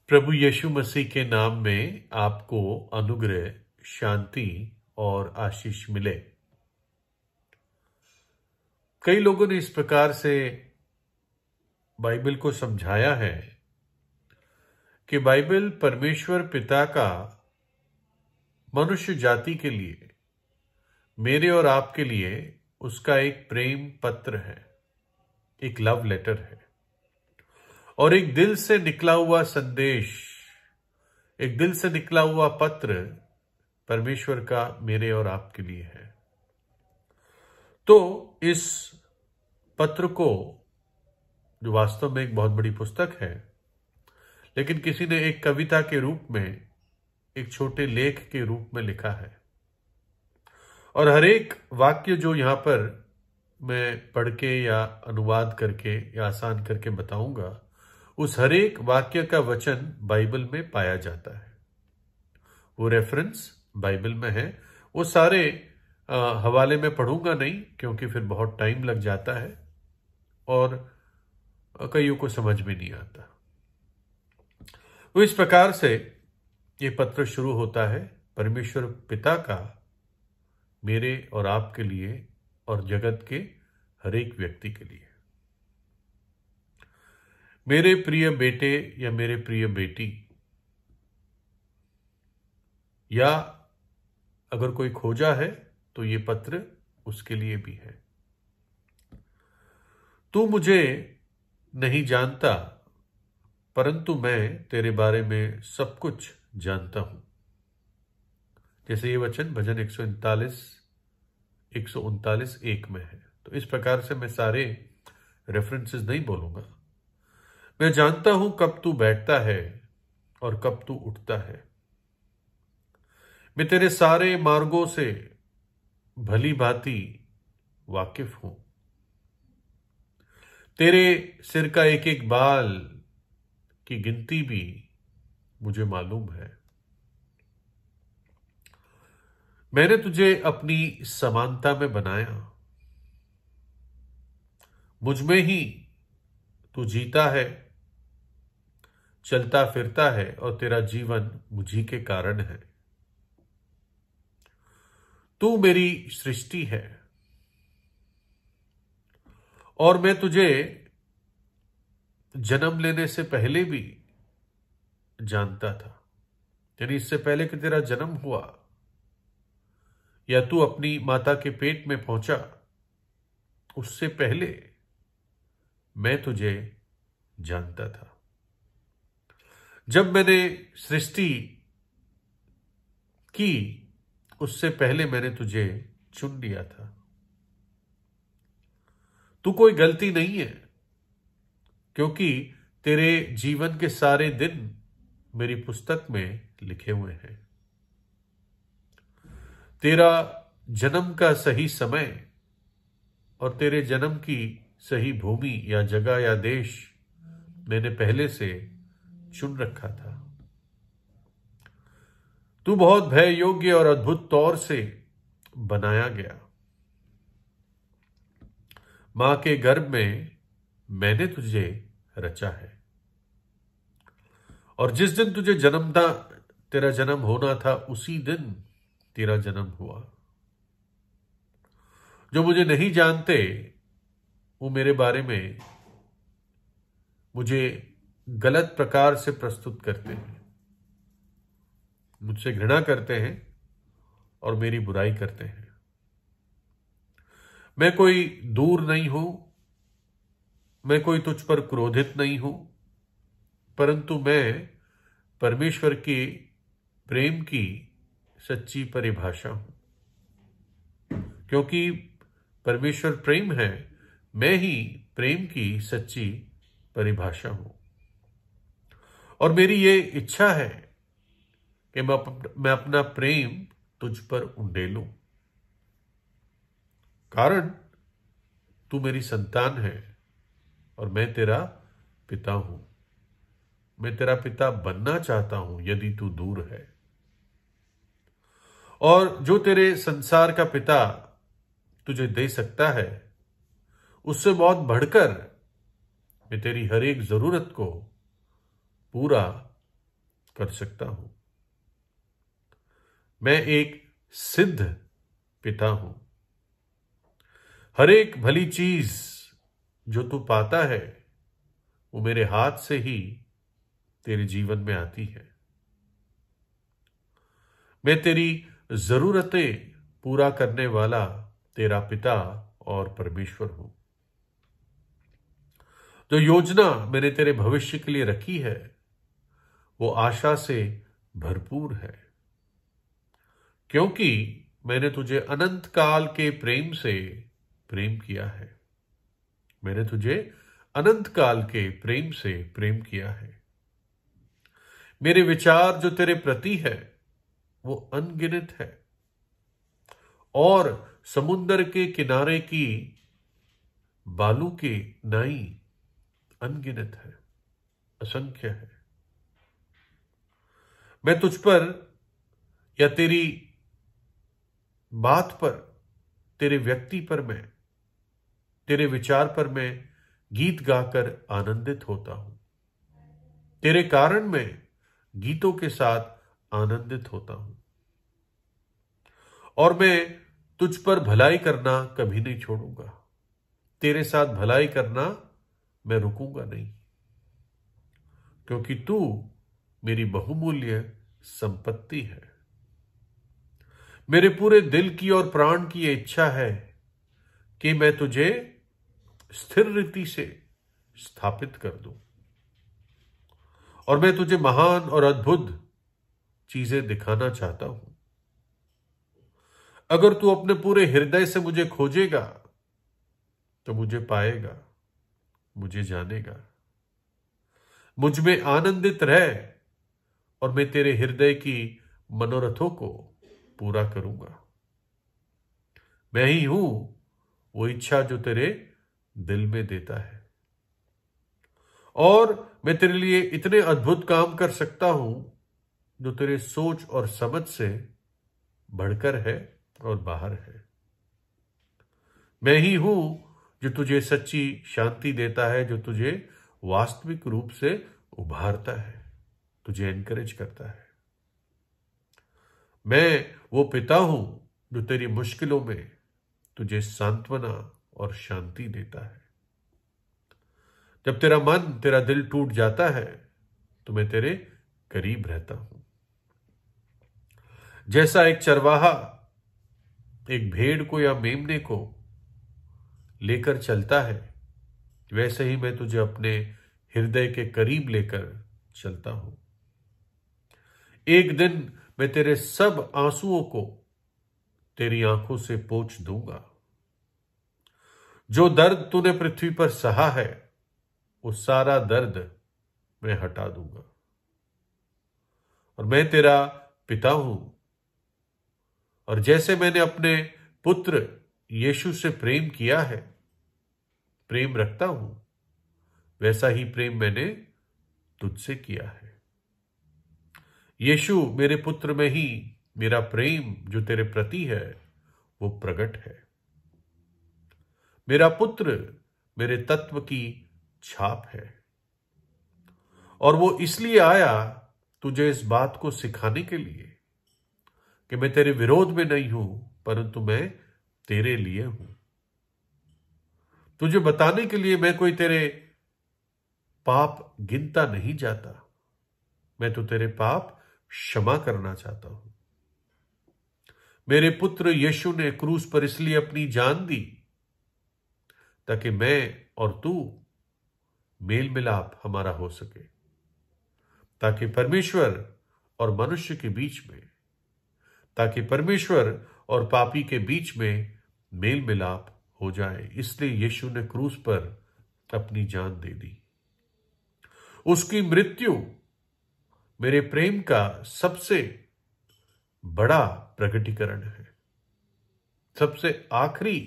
प्रभु यीशु मसीह के नाम में आपको अनुग्रह, शांति और आशीष मिले। कई लोगों ने इस प्रकार से बाइबल को समझाया है कि बाइबल परमेश्वर पिता का मनुष्य जाति के लिए, मेरे और आपके लिए उसका एक प्रेम पत्र है, एक लव लेटर है और एक दिल से निकला हुआ संदेश, एक दिल से निकला हुआ पत्र परमेश्वर का मेरे और आपके लिए है। तो इस पत्र को, जो वास्तव में एक बहुत बड़ी पुस्तक है, लेकिन किसी ने एक कविता के रूप में, एक छोटे लेख के रूप में लिखा है और हर एक वाक्य जो यहां पर मैं पढ़ के या अनुवाद करके या आसान करके बताऊंगा, उस हर एक वाक्य का वचन बाइबल में पाया जाता है। वो रेफरेंस बाइबल में है। वो सारे हवाले में पढ़ूंगा नहीं, क्योंकि फिर बहुत टाइम लग जाता है और कईयों को समझ में नहीं आता। तो इस प्रकार से ये पत्र शुरू होता है परमेश्वर पिता का मेरे और आपके लिए और जगत के हर एक व्यक्ति के लिए। मेरे प्रिय बेटे या मेरे प्रिय बेटी, या अगर कोई खोजा है तो ये पत्र उसके लिए भी है। तू मुझे नहीं जानता, परंतु मैं तेरे बारे में सब कुछ जानता हूं। जैसे ये वचन भजन 139:1 में है। तो इस प्रकार से मैं सारे रेफरेंसेस नहीं बोलूंगा। मैं जानता हूं कब तू बैठता है और कब तू उठता है। मैं तेरे सारे मार्गों से भली भांति वाकिफ हूं। तेरे सिर का एक एक बाल की गिनती भी मुझे मालूम है। मैंने तुझे अपनी समानता में बनाया। मुझ में ही तू जीता है, चलता फिरता है और तेरा जीवन मुझी के कारण है। तू मेरी सृष्टि है और मैं तुझे जन्म लेने से पहले भी जानता था। यानी इससे पहले कि तेरा जन्म हुआ या तू अपनी माता के पेट में पहुंचा, उससे पहले मैं तुझे जानता था। जब मैंने सृष्टि की, उससे पहले मैंने तुझे चुन लिया था। तू कोई गलती नहीं है, क्योंकि तेरे जीवन के सारे दिन मेरी पुस्तक में लिखे हुए हैं। तेरा जन्म का सही समय और तेरे जन्म की सही भूमि या जगह या देश मैंने पहले से चुन रखा था। तू बहुत भय योग्य और अद्भुत तौर से बनाया गया। मां के गर्भ में मैंने तुझे रचा है और जिस दिन तुझे तेरा जन्म होना था, उसी दिन तेरा जन्म हुआ। जो मुझे नहीं जानते, वो मेरे बारे में मुझे गलत प्रकार से प्रस्तुत करते हैं, मुझसे घृणा करते हैं और मेरी बुराई करते हैं। मैं कोई दूर नहीं हूं, मैं कोई तुझ पर क्रोधित नहीं हूं, परंतु मैं परमेश्वर के प्रेम की सच्ची परिभाषा हूं। क्योंकि परमेश्वर प्रेम है, मैं ही प्रेम की सच्ची परिभाषा हूं। और मेरी ये इच्छा है कि मैं अपना प्रेम तुझ पर उंडेलूं, कारण तू मेरी संतान है और मैं तेरा पिता हूं। मैं तेरा पिता बनना चाहता हूं यदि तू दूर है। और जो तेरे संसार का पिता तुझे दे सकता है, उससे बहुत बढ़कर मैं तेरी हर एक जरूरत को पूरा कर सकता हूं। मैं एक सिद्ध पिता हूं। हर एक भली चीज जो तू पाता है वो मेरे हाथ से ही तेरे जीवन में आती है। मैं तेरी जरूरतें पूरा करने वाला तेरा पिता और परमेश्वर हूं। जो योजना मैंने तेरे भविष्य के लिए रखी है वो आशा से भरपूर है, क्योंकि मैंने तुझे अनंत काल के प्रेम से प्रेम किया है। मैंने तुझे अनंत काल के प्रेम से प्रेम किया है। मेरे विचार जो तेरे प्रति है वो अनगिनत है और समुद्र के किनारे की बालू के नाई अनगिनत है, असंख्य है। मैं तुझ पर या तेरी बात पर, तेरे व्यक्ति पर मैं, तेरे विचार पर मैं गीत गाकर आनंदित होता हूं। तेरे कारण मैं गीतों के साथ आनंदित होता हूं और मैं तुझ पर भलाई करना कभी नहीं छोड़ूंगा। तेरे साथ भलाई करना मैं रुकूंगा नहीं, क्योंकि तू मेरी बहुमूल्य संपत्ति है। मेरे पूरे दिल की और प्राण की यह इच्छा है कि मैं तुझे स्थिर रीति से स्थापित कर दूं और मैं तुझे महान और अद्भुत चीजें दिखाना चाहता हूं। अगर तू अपने पूरे हृदय से मुझे खोजेगा तो मुझे पाएगा, मुझे जानेगा। मुझ में आनंदित रह और मैं तेरे हृदय की मनोरथों को पूरा करूंगा। मैं ही हूं वो इच्छा जो तेरे दिल में देता है और मैं तेरे लिए इतने अद्भुत काम कर सकता हूं जो तेरे सोच और समझ से बढ़कर है और बाहर है। मैं ही हूं जो तुझे सच्ची शांति देता है, जो तुझे वास्तविक रूप से उभारता है, तुझे एनकरेज करता है। मैं वो पिता हूं जो तेरी मुश्किलों में तुझे सांत्वना और शांति देता है। जब तेरा मन, तेरा दिल टूट जाता है तो मैं तेरे करीब रहता हूं। जैसा एक चरवाहा एक भेड़ को या मेमने को लेकर चलता है, वैसे ही मैं तुझे अपने हृदय के करीब लेकर चलता हूं। एक दिन मैं तेरे सब आंसुओं को तेरी आंखों से पोंछ दूंगा। जो दर्द तूने पृथ्वी पर सहा है वो सारा दर्द मैं हटा दूंगा और मैं तेरा पिता हूं। और जैसे मैंने अपने पुत्र यीशु से प्रेम किया है, प्रेम रखता हूं, वैसा ही प्रेम मैंने तुझसे किया है। यीशु मेरे पुत्र में ही मेरा प्रेम जो तेरे प्रति है वो प्रकट है। मेरा पुत्र मेरे तत्व की छाप है और वो इसलिए आया तुझे इस बात को सिखाने के लिए कि मैं तेरे विरोध में नहीं हूं, परंतु मैं तेरे लिए हूं। तुझे बताने के लिए मैं कोई तेरे पाप गिनता नहीं जाता, मैं तो तेरे पाप क्षमा करना चाहता हूं। मेरे पुत्र यीशु ने क्रूस पर इसलिए अपनी जान दी ताकि मैं और तू मेल मिलाप हमारा हो सके, ताकि परमेश्वर और मनुष्य के बीच में, ताकि परमेश्वर और पापी के बीच में मेल मिलाप हो जाए। इसलिए यीशु ने क्रूस पर अपनी जान दे दी। उसकी मृत्यु मेरे प्रेम का सबसे बड़ा प्रकटीकरण है। सबसे आखिरी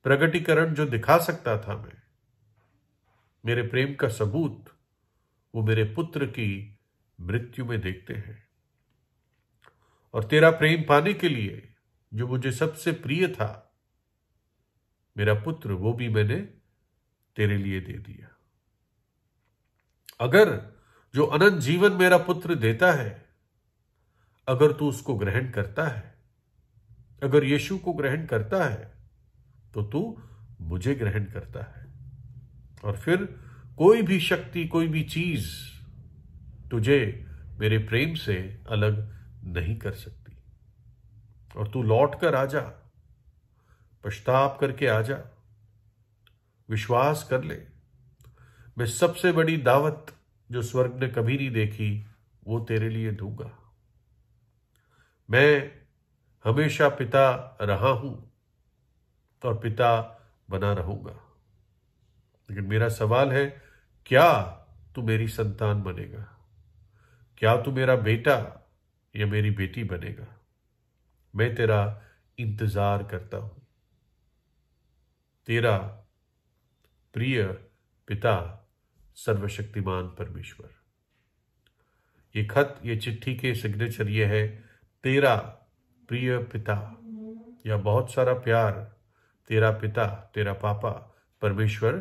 प्रकटीकरण जो दिखा सकता था मैं, मेरे प्रेम का सबूत, वो मेरे पुत्र की मृत्यु में देखते हैं। और तेरा प्रेम पाने के लिए जो मुझे सबसे प्रिय था, मेरा पुत्र, वो भी मैंने तेरे लिए दे दिया। अगर जो अनंत जीवन मेरा पुत्र देता है, अगर तू उसको ग्रहण करता है, अगर यीशु को ग्रहण करता है, तो तू मुझे ग्रहण करता है। और फिर कोई भी शक्ति, कोई भी चीज तुझे मेरे प्रेम से अलग नहीं कर सकती। और तू लौट कर आ जा, पछताप करके आ जा, विश्वास कर ले। मैं सबसे बड़ी दावत जो स्वर्ग ने कभी नहीं देखी, वो तेरे लिए दूंगा। मैं हमेशा पिता रहा हूं और पिता बना रहूंगा। लेकिन मेरा सवाल है, क्या तू मेरी संतान बनेगा? क्या तू मेरा बेटा या मेरी बेटी बनेगा? मैं तेरा इंतजार करता हूं। तेरा प्रिय पिता, सर्वशक्तिमान परमेश्वर। ये खत, ये चिट्ठी के सिग्नेचर ये है, तेरा प्रिय पिता, या बहुत सारा प्यार, तेरा पिता, तेरा पापा, परमेश्वर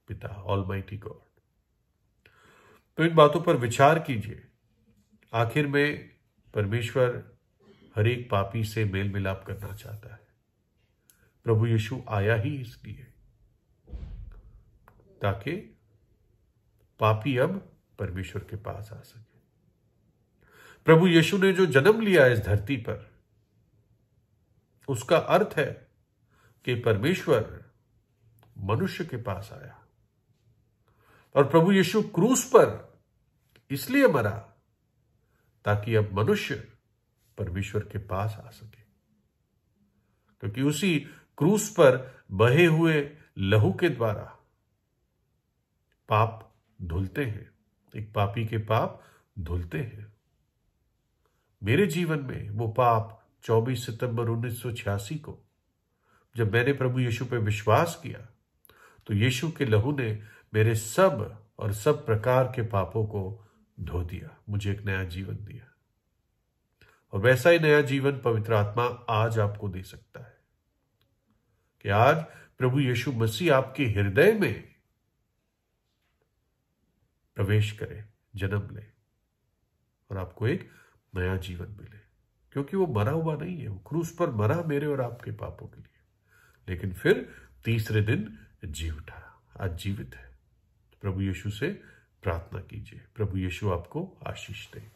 पिता, ऑलमाइटी गॉड। तो इन बातों पर विचार कीजिए। आखिर में परमेश्वर हर एक पापी से मेल मिलाप करना चाहता है। प्रभु यीशु आया ही इसलिए, ताकि पापी अब परमेश्वर के पास आ सके। प्रभु यीशु ने जो जन्म लिया इस धरती पर, उसका अर्थ है कि परमेश्वर मनुष्य के पास आया। और प्रभु यीशु क्रूस पर इसलिए मरा ताकि अब मनुष्य परमेश्वर के पास आ सके। क्योंकि उसी क्रूस पर बहे हुए लहू के द्वारा पाप धुलते हैं, एक पापी के पाप धुलते हैं। मेरे जीवन में वो पाप 24 सितंबर 1986 को जब मैंने प्रभु यीशु पे विश्वास किया, तो यीशु के लहू ने मेरे सब और सब प्रकार के पापों को धो दिया, मुझे एक नया जीवन दिया। और वैसा ही नया जीवन पवित्र आत्मा आज आपको दे सकता है कि आज प्रभु यीशु मसीह आपके हृदय में प्रवेश करे, जन्म ले और आपको एक नया जीवन मिले। क्योंकि वो मरा हुआ नहीं है, वो क्रूस पर मरा मेरे और आपके पापों के लिए, लेकिन फिर तीसरे दिन जी उठा, आज जीवित है। प्रभु यीशु से प्रार्थना कीजिए। प्रभु यीशु आपको आशीष दे।